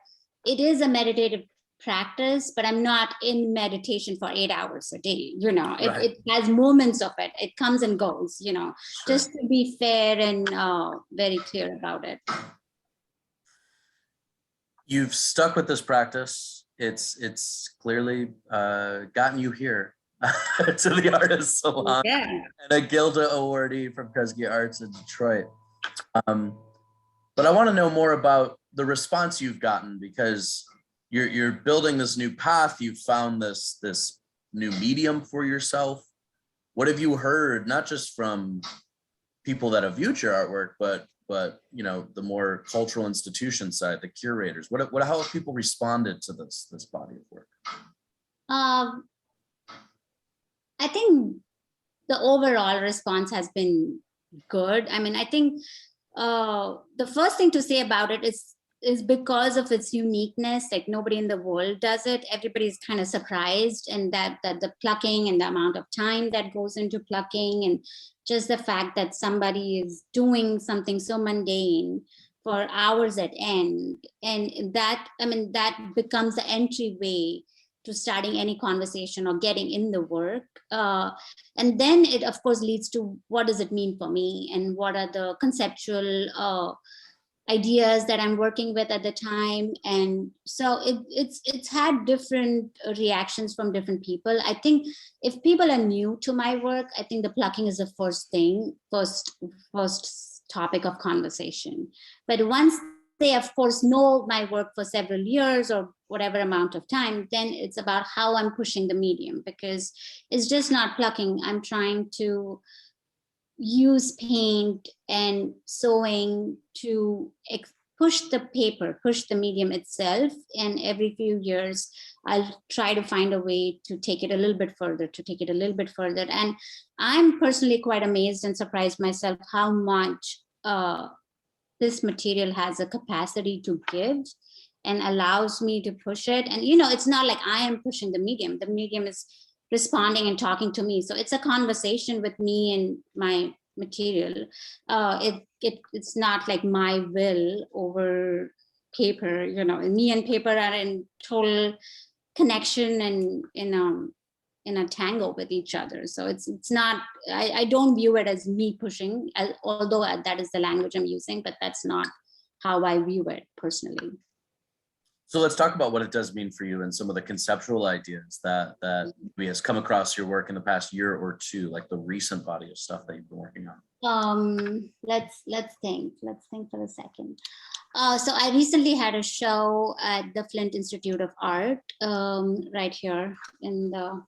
it is a meditative practice, but I'm not in meditation for 8 hours a day. Right. It has moments of it. It comes and goes, sure. Just to be fair and very clear about it. You've stuck with this practice. It's clearly gotten you here to the Artist Salon, and a Gilda awardee from Kresge Arts in Detroit. But I want to know more about the response you've gotten, because you're building this new path. You've found this new medium for yourself. What have you heard, not just from people that have viewed your artwork, but the more cultural institution side, the curators? How have people responded to this body of work? Um, I think the overall response has been good. I mean, I think the first thing to say about it is because of its uniqueness, like nobody in the world does it. Everybody's kind of surprised, and that the plucking and the amount of time that goes into plucking, and just the fact that somebody is doing something so mundane for hours at end, and that, I mean, that becomes the entryway to starting any conversation or getting in the work. And then it of course leads to what does it mean for me, and what are the conceptual ideas that I'm working with at the time. And so it's had different reactions from different people. I think if people are new to my work, I think the plucking is the first topic of conversation. But once they of course know my work for several years or whatever amount of time, then it's about how I'm pushing the medium, because it's just not plucking. I'm trying to use paint and sewing to push the paper, push the medium itself. And every few years, I'll try to find a way to take it a little bit further, And I'm personally quite amazed and surprised myself how much this material has a capacity to give and allows me to push it. And, it's not like I am pushing the medium is responding and talking to me. So it's a conversation with me and my material. It's not like my will over paper. Me and paper are in total connection and in a tango with each other. So it's not, I don't view it as me pushing, although that is the language I'm using, but that's not how I view it personally. So let's talk about what it does mean for you and some of the conceptual ideas that has come across your work in the past year or two, like the recent body of stuff that you've been working on. Let's think for a second. So I recently had a show at the Flint Institute of Art, right here in the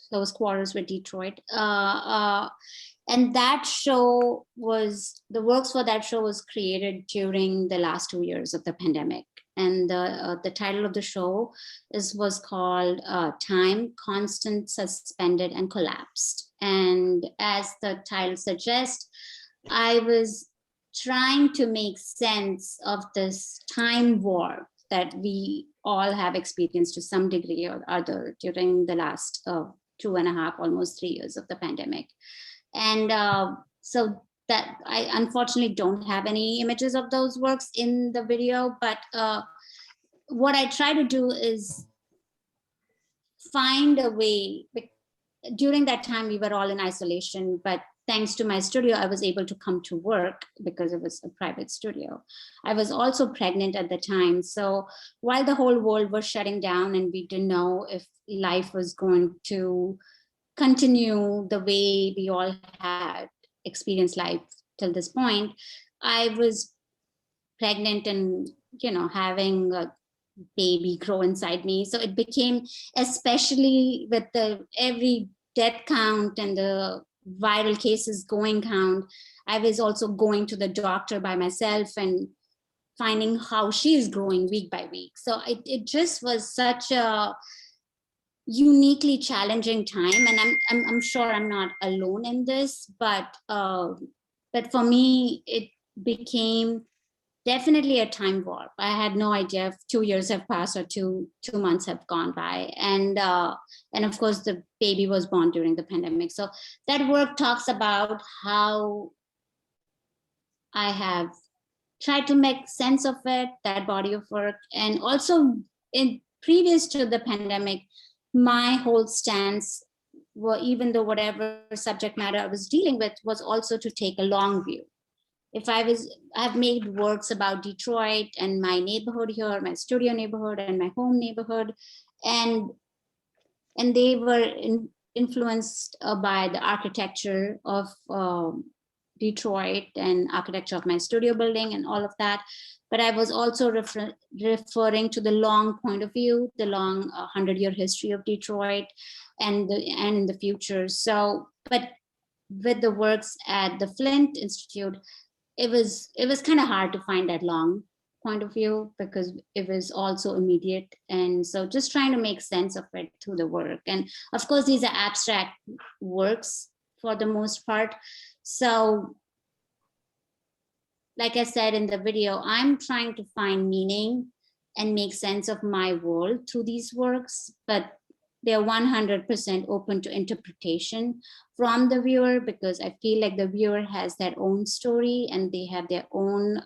close quarters with Detroit. And that show the works for that show was created during the last 2 years of the pandemic. And the title of the show was called Time, Constant, Suspended, and Collapsed. And as the title suggests, I was trying to make sense of this time warp that we all have experienced to some degree or other during the last 2.5, almost 3 years of the pandemic. And so that I unfortunately don't have any images of those works in the video, but what I try to do is find a way. During that time, we were all in isolation, but thanks to my studio, I was able to come to work because it was a private studio. I was also pregnant at the time. So while the whole world was shutting down and we didn't know if life was going to continue the way we all had experienced life till this point, I was pregnant and, having a baby grow inside me. So it became, especially with every death count and the viral cases going count, I was also going to the doctor by myself and finding how she's growing week by week. So it just was such a uniquely challenging time, and I'm sure I'm not alone in this, but for me it became definitely a time warp. I had no idea if 2 years have passed or two months have gone by, and of course the baby was born during the pandemic. So that work talks about how I have tried to make sense of it, that body of work, and also in previous to the pandemic, my whole stance, even though whatever subject matter I was dealing with, was also to take a long view. I've made works about Detroit and my neighborhood here, my studio neighborhood and my home neighborhood, and they were influenced by the architecture of Detroit and architecture of my studio building and all of that. But I was also referring to the long point of view, the long 100-year history of Detroit and in the future. So, but with the works at the Flint Institute, it was kind of hard to find that long point of view because it was also immediate. And so just trying to make sense of it through the work. And of course, these are abstract works for the most part. So like I said in the video, I'm trying to find meaning and make sense of my world through these works, but they're 100% open to interpretation from the viewer, because I feel like the viewer has their own story and they have their own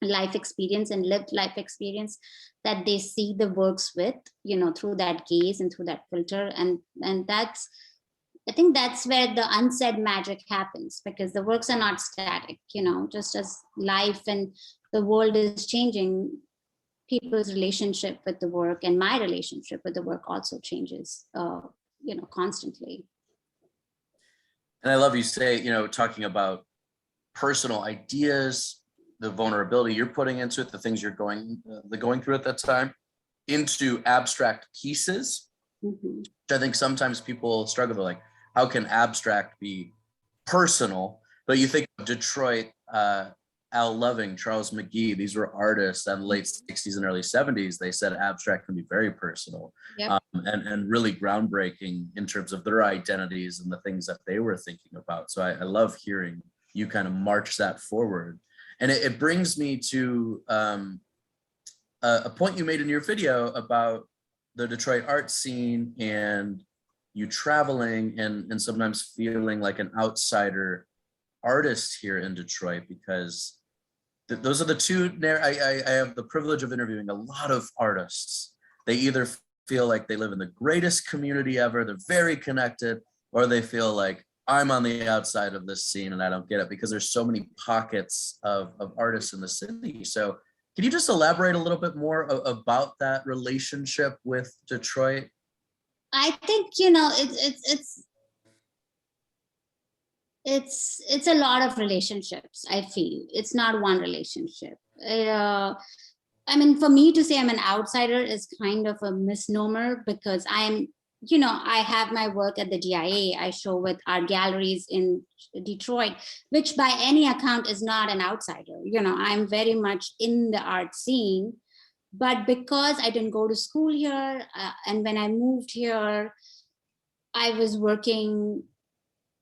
life experience and lived life experience that they see the works with, through that gaze and through that filter. And that's, I think that's where the unsaid magic happens, because the works are not static, just as life and the world is changing, people's relationship with the work and my relationship with the work also changes, constantly. And I love you say, talking about personal ideas, the vulnerability you're putting into it, the things you're going through at that time, into abstract pieces. Mm-hmm. Which I think sometimes people struggle with, like, how can abstract be personal? But you think of Detroit, Al Loving, Charles McGee, these were artists in the late 60s and early 70s. They said abstract can be very personal. Yep. And really groundbreaking in terms of their identities and the things that they were thinking about. So I love hearing you kind of march that forward. And it brings me to a point you made in your video about the Detroit art scene and you traveling and sometimes feeling like an outsider artist here in Detroit, because those are the two. I have the privilege of interviewing a lot of artists. They either feel like they live in the greatest community ever, they're very connected, or they feel like I'm on the outside of this scene and I don't get it, because there's so many pockets of artists in the city. So can you just elaborate a little bit more about that relationship with Detroit? I think, it's a lot of relationships. I feel it's not one relationship. For me to say I'm an outsider is kind of a misnomer, because I have my work at the DIA. I show with art galleries in Detroit, which by any account is not an outsider. I'm very much in the art scene, but because I didn't go to school here, and when I moved here, I was working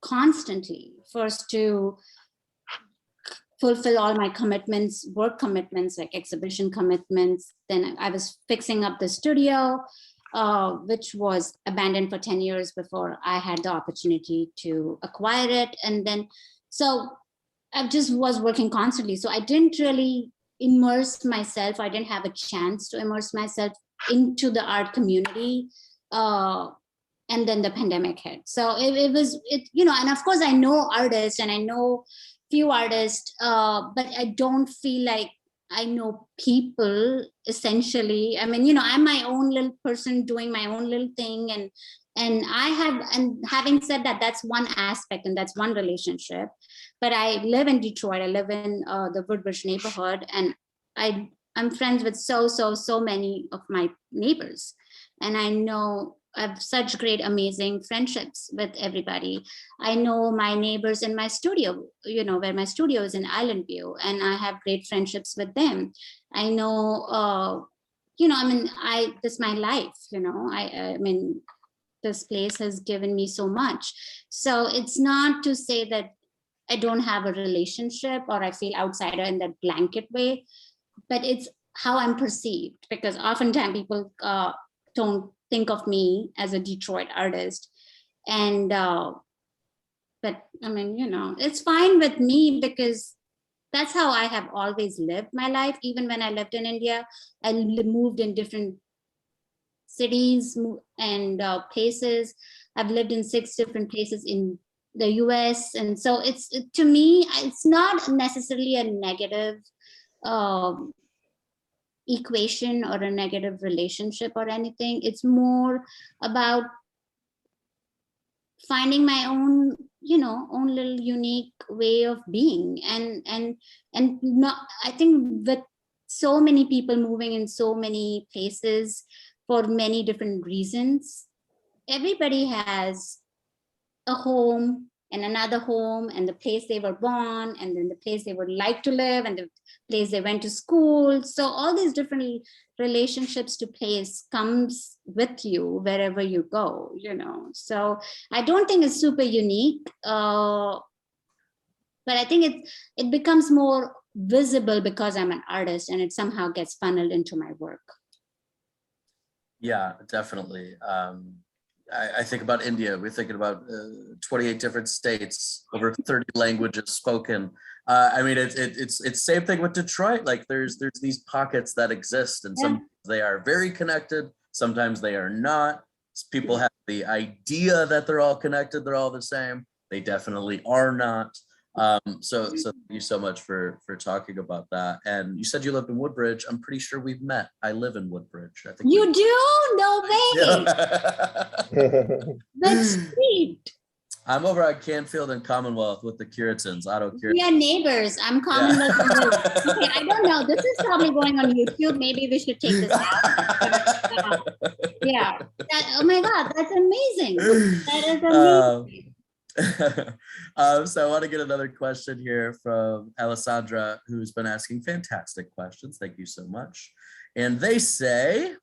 constantly, first to fulfill all my commitments, work commitments, like exhibition commitments. Then I was fixing up the studio, which was abandoned for 10 years before I had the opportunity to acquire it. And then, so I just was working constantly. So I didn't really immerse myself. I didn't have a chance to immerse myself into the art community. And then the pandemic hit. So it was, and of course I know artists and I know few artists, but I don't feel like I know people essentially. I'm my own little person doing my own little thing. And having said that, that's one aspect and that's one relationship. But I live in Detroit. I live in the Woodbridge neighborhood, and I'm friends with so many of my neighbors. And I know I have such great, amazing friendships with everybody. I know my neighbors in my studio, where my studio is in Island View, and I have great friendships with them. I know, this is my life, this place has given me so much. So it's not to say that I don't have a relationship or I feel outsider in that blanket way, but it's how I'm perceived, because oftentimes people don't think of me as a Detroit artist. And but it's fine with me, because that's how I have always lived my life. Even when I lived in India, I moved in different cities and places. I've lived in 6 different places in the US. And so to me, it's not necessarily a negative equation or a negative relationship or anything. It's more about finding my own little unique way of being. And not, I think with so many people moving in so many places for many different reasons, everybody has a home and another home, and the place they were born, and then the place they would like to live, and the place they went to school. So all these different relationships to place comes with you wherever you go, So I don't think it's super unique, but I think it becomes more visible because I'm an artist, and it somehow gets funneled into my work. Yeah, definitely. I think about India. We're thinking about 28 different states, over 30 languages spoken. I mean, it's same thing with Detroit. Like there's these pockets that exist, and some they are very connected. Sometimes they are not. People have the idea that they're all connected. They're all the same. They definitely are not. So thank you so much for talking about that. And you said you lived in Woodbridge. I'm pretty sure we've met. I live in Woodbridge. I think You do? No way. Yeah. That's sweet. I'm over at Canfield and Commonwealth with the Curitons, Auto Curitons. We are neighbors. I'm Commonwealth. Yeah. Okay, I don't know. This is probably going on YouTube. Maybe we should take this out. Yeah. Oh my God, that's amazing. That is amazing. So I want to get another question here from Alessandra, who's been asking fantastic questions. Thank you so much. And they say,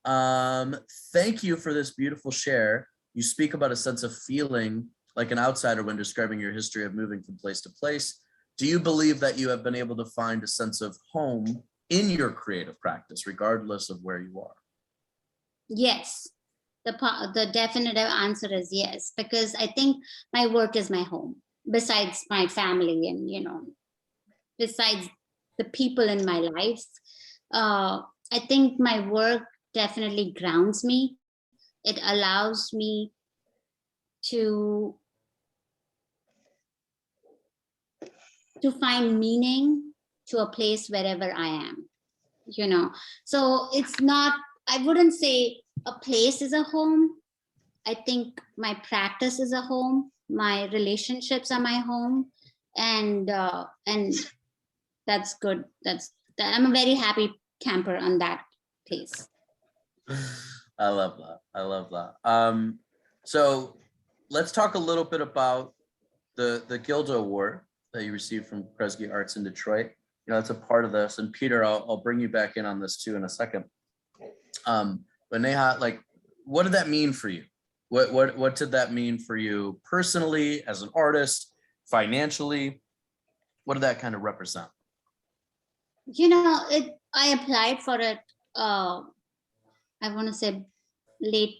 thank you for this beautiful share. You speak about a sense of feeling like an outsider when describing your history of moving from place to place. Do you believe that you have been able to find a sense of home in your creative practice, regardless of where you are? Yes. The definitive answer is yes, because I think my work is my home, besides my family and, besides the people in my life. I think my work definitely grounds me. It allows me to find meaning to a place wherever I am, So it's not, I wouldn't say a place is a home. I think my practice is a home. My relationships are my home, and that's good. I'm a very happy camper on that place. I love that. I love that. So let's talk a little bit about the Gilda Award that you received from Kresge Arts in Detroit. It's a part of this. And Peter, I'll bring you back in on this too in a second. But Neha, like, what did that mean for you? What did that mean for you personally, as an artist, financially? What did that kind of represent? I applied for it, I want to say late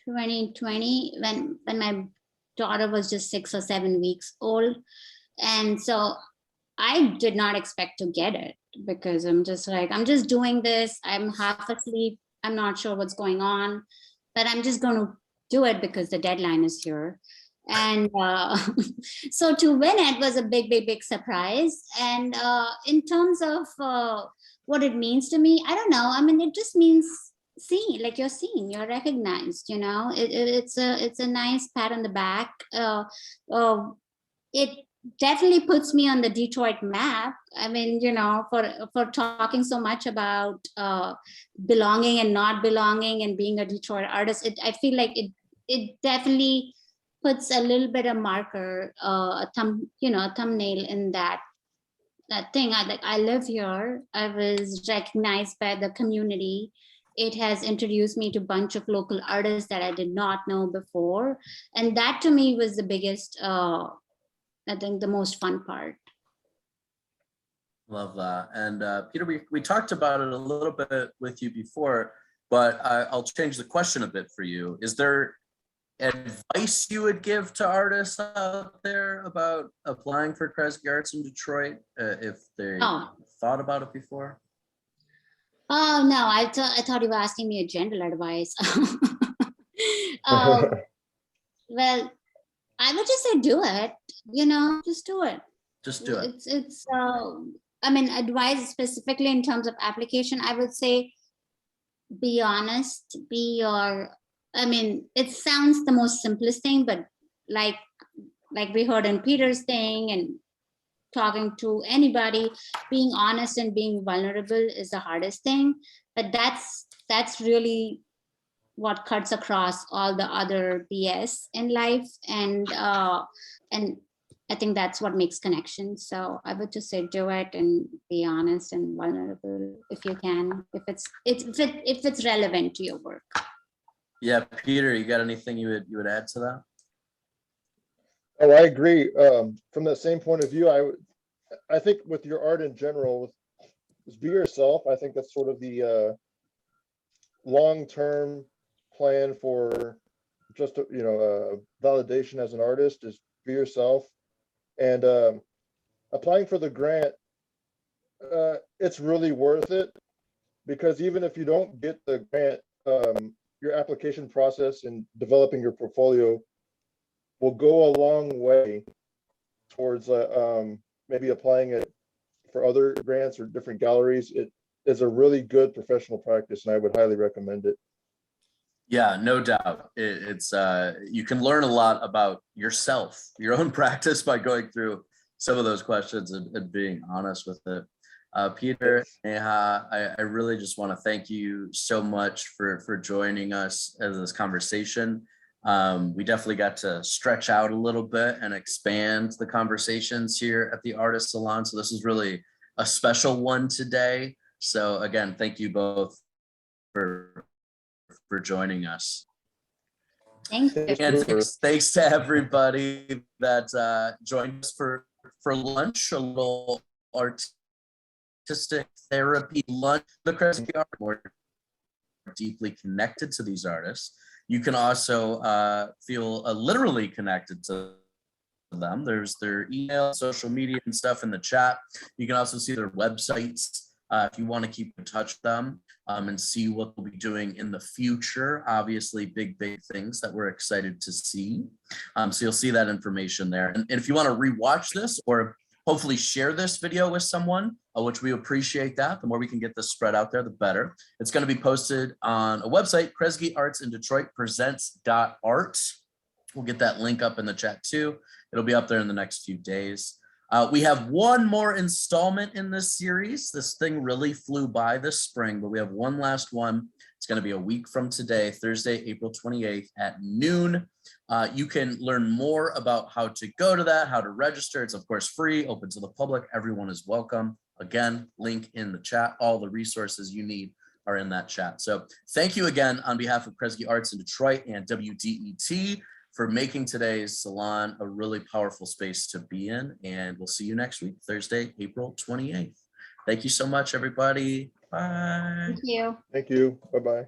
2020, when my daughter was just 6 or 7 weeks old. And so I did not expect to get it, because I'm just doing this. I'm half asleep. I'm not sure what's going on, but I'm just going to do it because the deadline is here. And so to win it was a big surprise. And in terms of what it means to me, I don't know. I mean, it just means seen, like you're seen, you're recognized. It's a nice pat on the back. It definitely puts me on the Detroit map. I mean, for talking so much about belonging and not belonging and being a Detroit artist, I feel like it definitely puts a little bit of marker, a thumbnail in that thing. I live here. I was recognized by the community. It has introduced me to a bunch of local artists that I did not know before. And that to me was the biggest, I think the most fun part. Love that. And Peter, we talked about it a little bit with you before, but I'll change the question a bit for you. Is there advice you would give to artists out there about applying for Kresge Arts in Detroit, if they thought about it before? Oh no, I thought you were asking me a general advice. Well, I would just say do it. Just do it. Just do it. It's I mean, advice specifically in terms of application, I would say be honest. I mean, it sounds the most simplest thing, but like we heard in Peter's thing and talking to anybody, being honest and being vulnerable is the hardest thing. But that's really what cuts across all the other BS in life, and I think that's what makes connections. So I would just say do it and be honest and vulnerable if you can, if it's relevant to your work. Yeah, Peter, you got anything you would add to that? Oh, I agree. From that same point of view, I think with your art in general, just be yourself. I think that's sort of the long-term plan for just validation as an artist is be yourself. And applying for the grant, it's really worth it, because even if you don't get the grant, your application process and developing your portfolio will go a long way towards maybe applying it for other grants or different galleries. It is a really good professional practice, and I would highly recommend it. Yeah, no doubt. It's you can learn a lot about yourself, your own practice, by going through some of those questions and being honest with it. Peter, Neha, I really just want to thank you so much for joining us as this conversation. We definitely got to stretch out a little bit and expand the conversations here at the Artist Salon. So this is really a special one today. So again, thank you both for joining us. Thank you. And thanks to everybody that joined us for lunch, a little artistic therapy lunch. The Kresge are more deeply connected to these artists. You can also feel literally connected to them. There's their email, social media and stuff in the chat. You can also see their websites if you want to keep in touch with them and see what we'll be doing in the future. Obviously, big things that we're excited to see. So you'll see that information there. And if you want to rewatch this or hopefully share this video with someone, which we appreciate that. The more we can get this spread out there, the better. It's going to be posted on a website, Kresge Arts in Detroit presents.art. We'll get that link up in the chat too. It'll be up there in the next few days. We have one more installment in this series. This thing really flew by this spring, but we have one last one. It's going to be a week from today, Thursday, April 28th at noon. You can learn more about how to go to that, how to register. It's of course free, open to the public. Everyone is welcome. Again, link in the chat. All the resources you need are in that chat. So thank you again on behalf of Kresge Arts in Detroit and WDET for making today's salon a really powerful space to be in. And we'll see you next week, Thursday, April 28th. Thank you so much, everybody. Bye. Thank you. Thank you. Bye-bye.